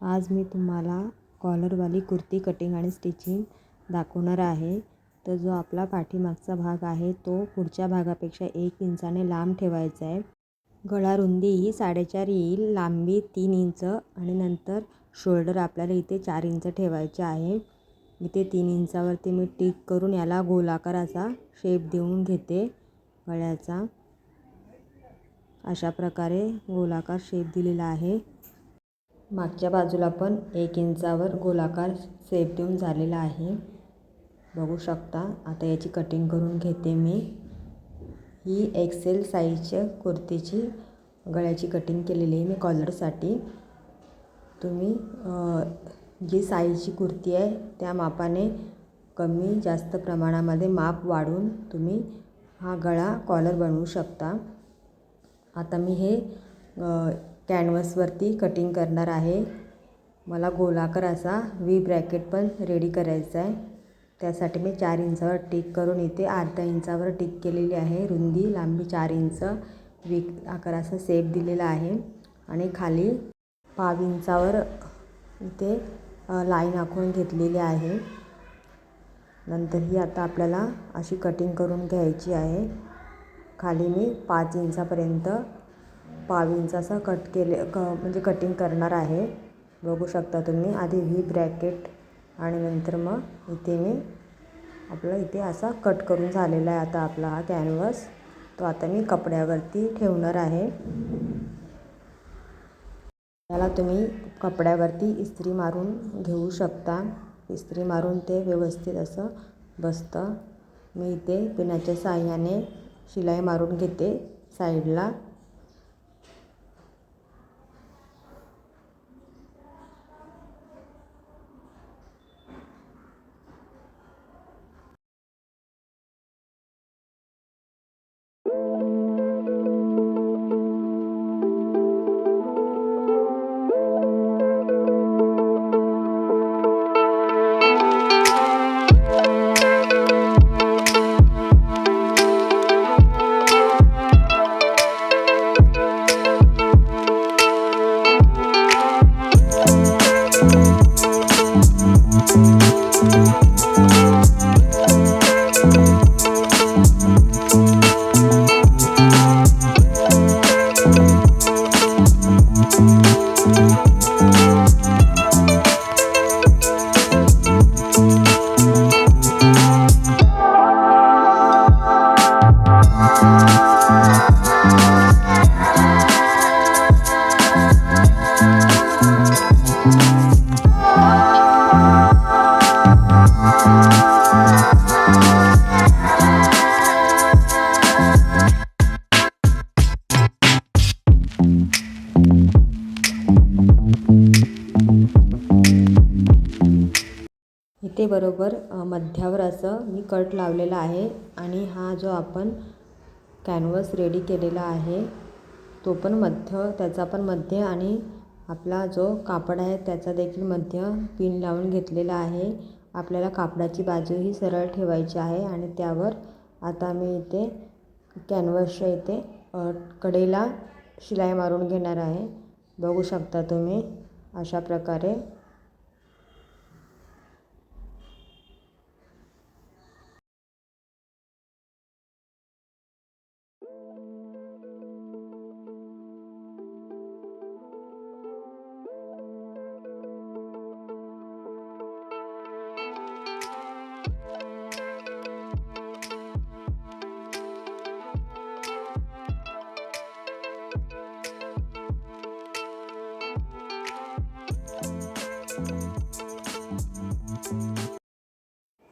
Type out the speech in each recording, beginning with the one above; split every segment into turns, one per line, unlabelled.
आज मी तुम्हाला कॉलरवाली कुर्ती कटिंग आणि स्टिचिंग दाखवणार आहे। तर जो आपला पाठीमागचा भाग आहे तो पुढच्या भागापेक्षा 1 इंचाने लांब ठेवायचा आहे। गळा रुंदी ही 4.5 येईल, लांबी 3 इंच आणि नंतर शोल्डर आपल्याला इथे 4 इंच ठेवायचे आहे। इथे 3 इंचावरती मी टिक करून याला गोलाकार असा शेप देऊन घेते गळ्याचा। अशा प्रकारे गोलाकार शेप दिलेला आहे। मागच्या बाजूला पण 1 इंचावर गोलाकार शेप देऊन झालेला आहे, बघू शकता। आता याची कटिंग करून घेते मी। ही एक्सेल साईजच्या कुर्तीची गळ्याची कटिंग केलेली आहे मी कॉलरसाठी। तुम्ही जी साईजची कुर्ती आहे त्या मापाने कमी जास्त प्रमाणामध्ये माप वाढवून तुम्ही हा गळा कॉलर बनवू शकता। आता मी हे कॅनव्हासवरती कटिंग करणार आहे। मला गोलाकार असा व्ही ब्रॅकेट पण रेडी करायचा आहे। त्यासाठी मी 4 इंचावर टिक करून इथे अर्धा इंचावर टिक केलेली आहे। रुंदी लांबी 4 इंच व्ही आकाराचा शेप दिलेला आहे आणि खाली पाव इंचावर इथे लाईन आखून घेतलेली आहे। नंतर ही आता आपल्याला अशी कटिंग करून घ्यायची आहे। खाली मी 5 इंचापर्यंत पाव इंचाचा म्हणजे कटिंग करणार आहे, बघू शकता तुम्ही। आधी व्ही ब्रॅकेट आणि नंतर मग इथे मी आपला इथे असा कट करून झालेला आहे। आता आपला हा कॅनव्हास तो आता मी कपड्यावरती ठेवणार आहे। याला तुम्ही कपड्यावरती इस्त्री मारून घेऊ शकता। इस्त्री मारून ते व्यवस्थित असं बसतं। मी इथे पिनाच्या साहाय्याने शिलाई मारून घेते साईडला। इथे बरोबर मध्यावर असं मी कट लावलेला आहे आणि हा जो आपण कॅनव्हास रेडी केलेला आहे तो पण त्याचा पण मध्य आणि आपला जो कापड आहे त्याचा देखील मध्य पिन लावून घेतलेला आहे। आपल्याला कापडाची बाजू ही सरळ ठेवायची आहे आणि त्यावर आता मी इथे कॅनव्हासच्या इथे कडेला शिलाई मारून घेणार आहे, बघू शकता तुम्ही। अशा प्रकारे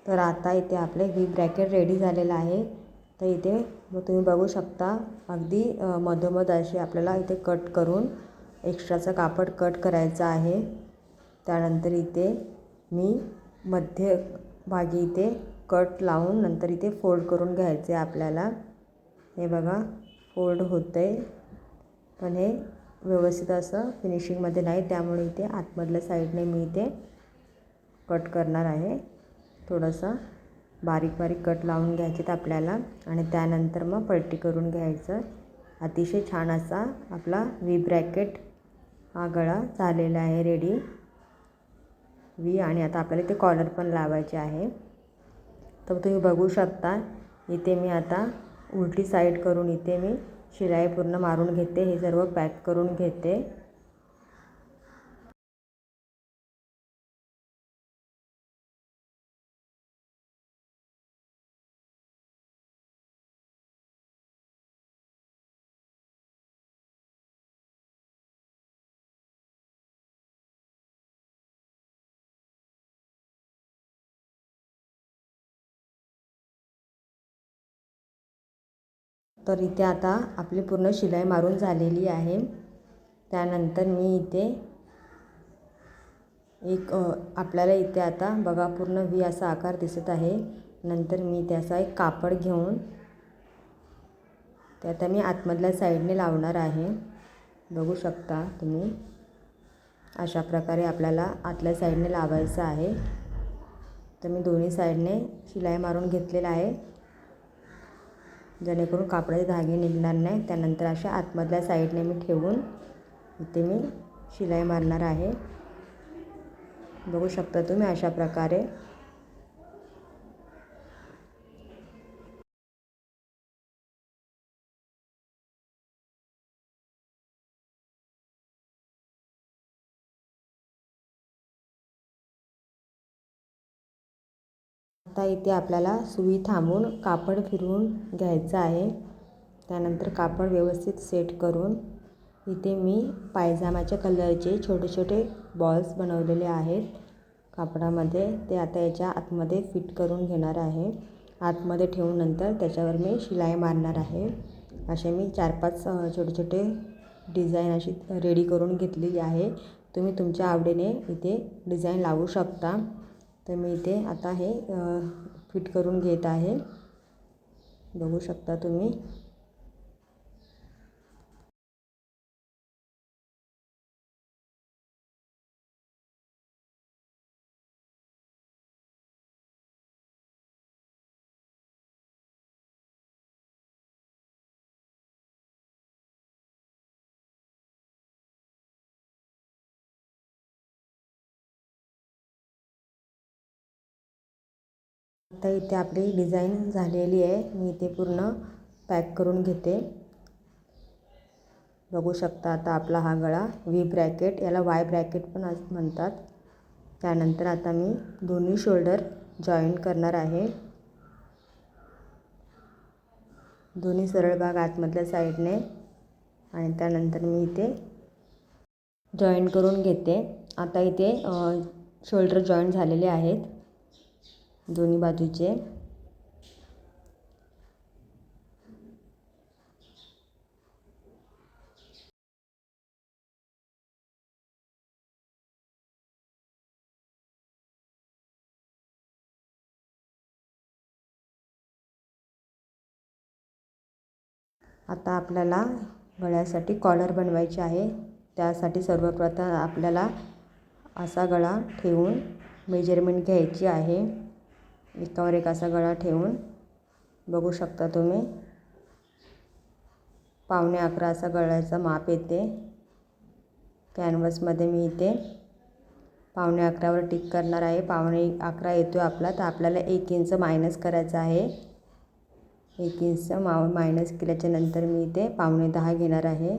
तर आता इथे आपले व्ही ब्रॅकेट रेडी झालेलं आहे। तर इथे तुम्ही बघू शकता अगदी मधोमध अशी आपल्याला इथे कट करून एक्स्ट्राचं कापड कट करायचं आहे। त्यानंतर इथे मी मध्यभागी इथे कट लावून नंतर इथे फोल्ड करून घ्यायचे आपल्याला। हे बघा फोल्ड होतंय, पण हे व्यवस्थित असं फिनिशिंगमध्ये नाही, त्यामुळे इथे आतमधल्या साईडने मी इथे कट करणार आहे। थोडासा बारीक बारीक कट लावून घ्यायचे आपल्याला आणि त्यानंतर मग पलटी करून घ्यायचं। अतिशय छान असा आपला व्ही ब्रॅकेट हा गळा झालेला आहे रेडी व्ही. आणि आता आपल्याला इथे कॉलर पण लावायचे आहे. तर तुम्ही बघू शकता इथे मी आता उलटी साईड करून इथे मी शिलाई पूर्ण मारून घेते. हे सर्व पॅक करून घेते. तर इथे आता आपली पूर्ण शिलाई मारून झालेली आहे. त्यानंतर मी इथे एक आपल्याला इथे आता बघा पूर्ण व्ही असा आकार दिसत आहे. नंतर मी त्याचा एक कापड घेऊन ते आता मी आतमधल्या साईडने लावणार आहे. बघू शकता तुम्ही अशा प्रकारे आपल्याला आतल्या साईडने लावायचं आहे. तर मी दोन्ही साईडने शिलाई मारून घेतलेला आहे जेणेकरून कापडाचे धागे निघणार नाही. त्यानंतर अशा आतमधल्या साईडने मी ठेवून इथे मी शिलाई मारणार आहे. बघू शकता तुम्ही अशा प्रकारे. आता इथे आपल्याला सुई थांबून कापड फिरवून घ्यायचं आहे. त्यानंतर कापड व्यवस्थित सेट करून इथे मी पायजामाच्या कलरचे छोटे छोटे बॉल्स बनवलेले आहेत कापडामध्ये. ते आता याच्या आतमध्ये फिट करून घेणार आहे. आतमध्ये ठेवून नंतर त्याच्यावर मी शिलाई मारणार आहे. असे मी 4-5 छोटे छोटे डिझाईन अशी रेडी करून घेतलेली आहे. तुम्ही तुमच्या आवडीने इथे डिझाईन लावू शकता. तर मी इथे आता हे फिट करून घेत आहे. बघू शकता तुम्ही. आता इथे आपली डिझाईन झालेली आहे. मी इथे पूर्ण पॅक करून घेते. बघू शकता आता आपला हा गळा व्ही ब्रॅकेट, याला वाय ब्रॅकेट पण म्हणतात. त्यानंतर आता मी दोन्ही शोल्डर जॉईन करणार आहे. दोन्ही सरळ भाग आतमधल्या साईडने आणि त्यानंतर मी इथे जॉईन करून घेते. आता इथे शोल्डर जॉईन झालेले आहेत दोन्ही बाजूचे. आता आपल्याला गळ्यासाठी कॉलर बनवायची आहे. त्यासाठी सर्वप्रथम आपल्याला असा गळा ठेवून मेजरमेंट घ्यायची आहे. एकावर एक असा गळा ठेवून बघू शकता तुम्ही 11.25 असा गळ्याचा माप येते. कॅनव्हसमध्ये मी इथे 11.25 टिक करणार आहे. 11.25 येतो आपला. तर आपल्याला 1 इंच मायनस करायचं आहे. 1 इंच मायनस केल्याच्या नंतर मी इथे 10.25 घेणार आहे.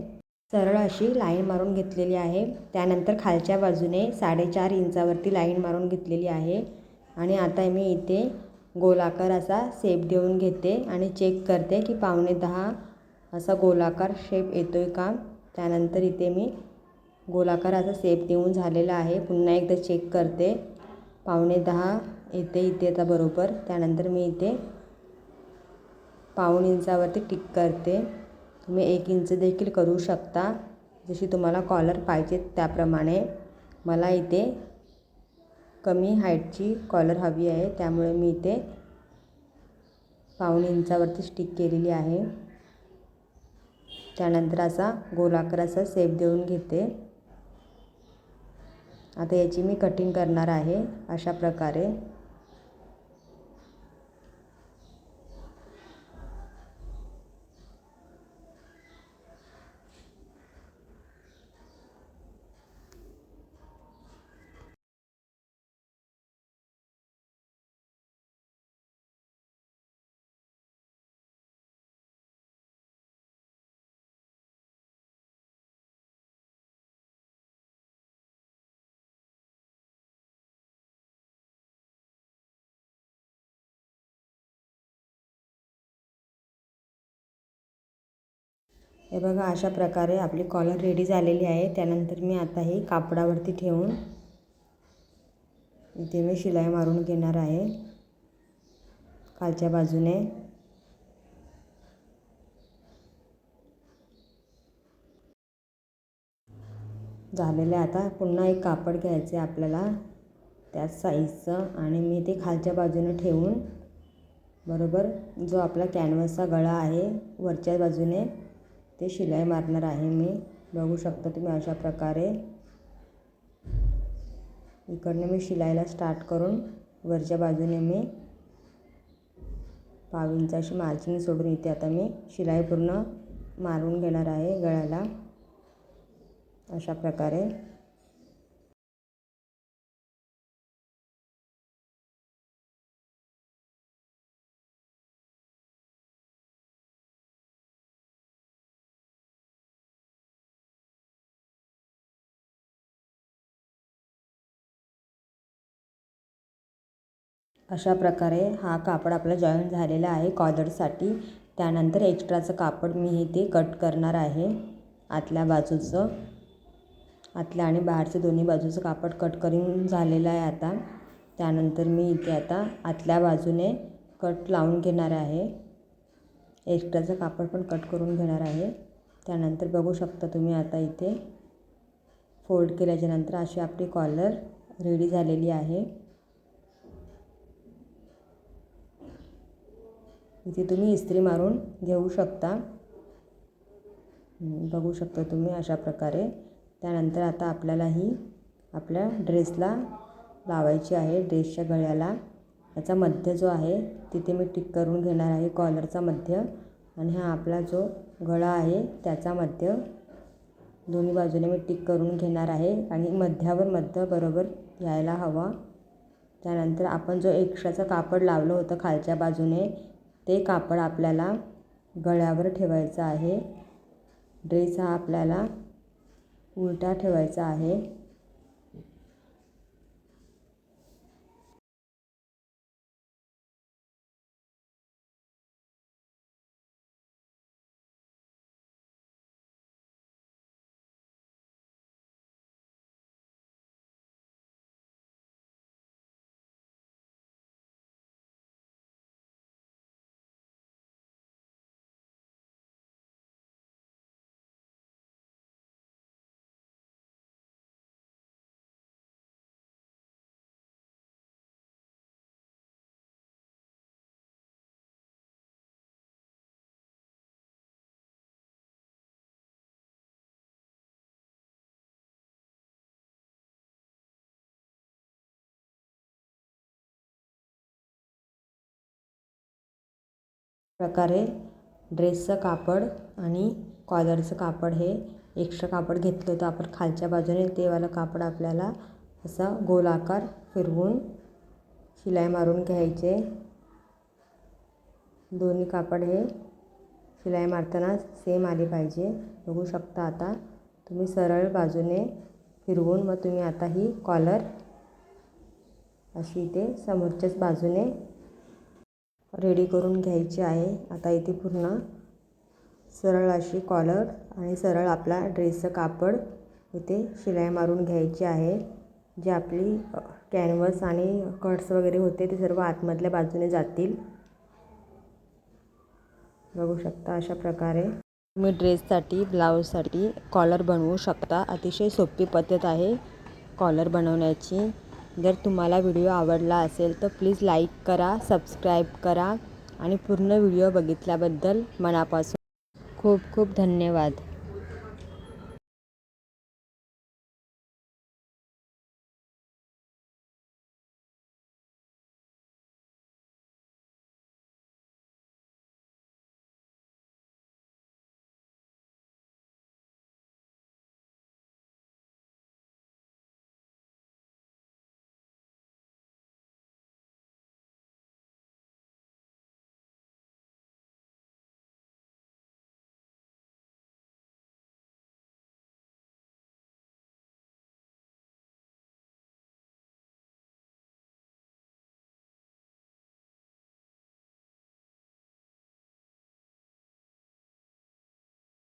सरळ अशी लाईन मारून घेतलेली आहे. त्यानंतर खालच्या बाजूने 4.5 इंचावरती लाईन मारून घेतलेली आहे. आणि आता मी इथे गोलाकार असा शेप देऊन घेते आणि चेक करते की 10.25 असा गोलाकार शेप येतो आहे का. त्यानंतर इथे मी गोलाकार असा शेप देऊन झालेला आहे. पुन्हा एकदा चेक करते. 10.25 येते इथे आता बरोबर. त्यानंतर मी इथे 1/2 इंचावरती टिक करते. तुम्ही 1 इंच देखील करू शकता जशी तुम्हाला कॉलर पाहिजे त्याप्रमाणे. मला इथे कमी हाईटची कॉलर हवी आहे त्यामुळे मी इथे 1/2 इंचावरती स्टिक केलेली आहे. त्यानंतर असा गोलाकार असा शेप देऊन घेते. आता याची मी कटिंग करणार आहे अशा प्रकारे. हे बघा, अशा प्रकारे आपली कॉलर रेडी झालेली आहे। त्यानंतर मी आता ही कापडावरती ठेवून इथे मी शिलाई मारून घेणार आहे खालच्या बाजूने। झालेले आता पुन्हा एक कापड घ्यायचे आपल्याला त्याच साईजचं आणि मी ते खालच्या बाजूने ठेवून बरोबर जो आपला कॅनव्हासचा गळा आहे वरच्या बाजूने ते शिलाई मारणार आहे मी। बघू शकता तुम्ही अशा प्रकारे इकडनं मी शिलाईला स्टार्ट करून वरच्या बाजूने मी पाव इंच अशी मार्जिन सोडून इथे आता मी शिलाई पूर्ण मारून घेणार आहे गळ्याला अशा प्रकारे। अशा प्रकारे हा कापड आपला जॉईन झालेला आहे कॉलरसाठी। त्यानंतर एक्स्ट्राचं कापड मी इथे कट करणार आहे आतल्या बाजूचं। आतल्या आणि बाहेरचं दोन्ही बाजूचं कापड कट करून झालेलं आहे आता। त्यानंतर मी इथे आता आतल्या बाजूने कट लावून घेणार आहे। एक्स्ट्राचं कापड पण कट करून घेणार आहे। त्यानंतर बघू शकता तुम्ही आता इथे फोल्ड केल्याच्यानंतर अशी आपली कॉलर रेडी झालेली आहे। इथे तुम्ही इस्त्री मारून घेऊ शकता। बघू शकता तुम्ही अशा प्रकारे। त्यानंतर आता आपल्याला ही आपल्या ड्रेसला लावायची आहे ड्रेसच्या गळ्याला। याचा मध्य जो आहे तिथे मी टिक करून घेणार आहे कॉलरचा मध्य आणि हा आपला जो गळा आहे त्याचा मध्य दोन्ही बाजूने मी टिक करून घेणार आहे आणि मध्यावर मध्य बरोबर यायला हवा। त्यानंतर आपण जो एक्स्ट्राचं कापड लावलं होतं खालच्या बाजूने ते कापड आपल्याला गळ्यावर ठेवायचं आहे। ड्रेस हा आपल्याला उलटा ठेवायचा आहे। प्रकारे ड्रेसचं कापड आणि कॉलरचं कापड हे एक्स्ट्रा कापड घेतलं होतं आपण खालच्या बाजूने ते वाला कापड आपल्याला असा गोलाकार फिरवून शिलाई मारून घ्यायचे। दोन्ही कापड हे शिलाई मारताना सेम आले पाहिजे। बघू शकता आता तुम्ही सरळ बाजूने फिरवून मग तुम्ही आता ही कॉलर अशी इथे समोरच्याच बाजूने रेडी करून घ्यायची आहे। आता इथे पूर्ण सरळ अशी कॉलर आणि सरळ आपला ड्रेसचं कापड इथे शिलाई मारून घ्यायची आहे। जे आपली कॅनव्हास आणि कट्स वगैरे होते ते सर्व आतमधल्या बाजूने जातील। बघू शकता अशा प्रकारे तुम्ही ड्रेससाठी ब्लाऊजसाठी कॉलर बनवू शकता। अतिशय सोपी पद्धत आहे कॉलर बनवण्याची। जर तुम्हाला व्हिडिओ आवडला असेल तर प्लीज लाईक करा, सबस्क्राईब करा आणि पूर्ण व्हिडिओ बघितल्याबद्दल मनापासून खूप खूप धन्यवाद।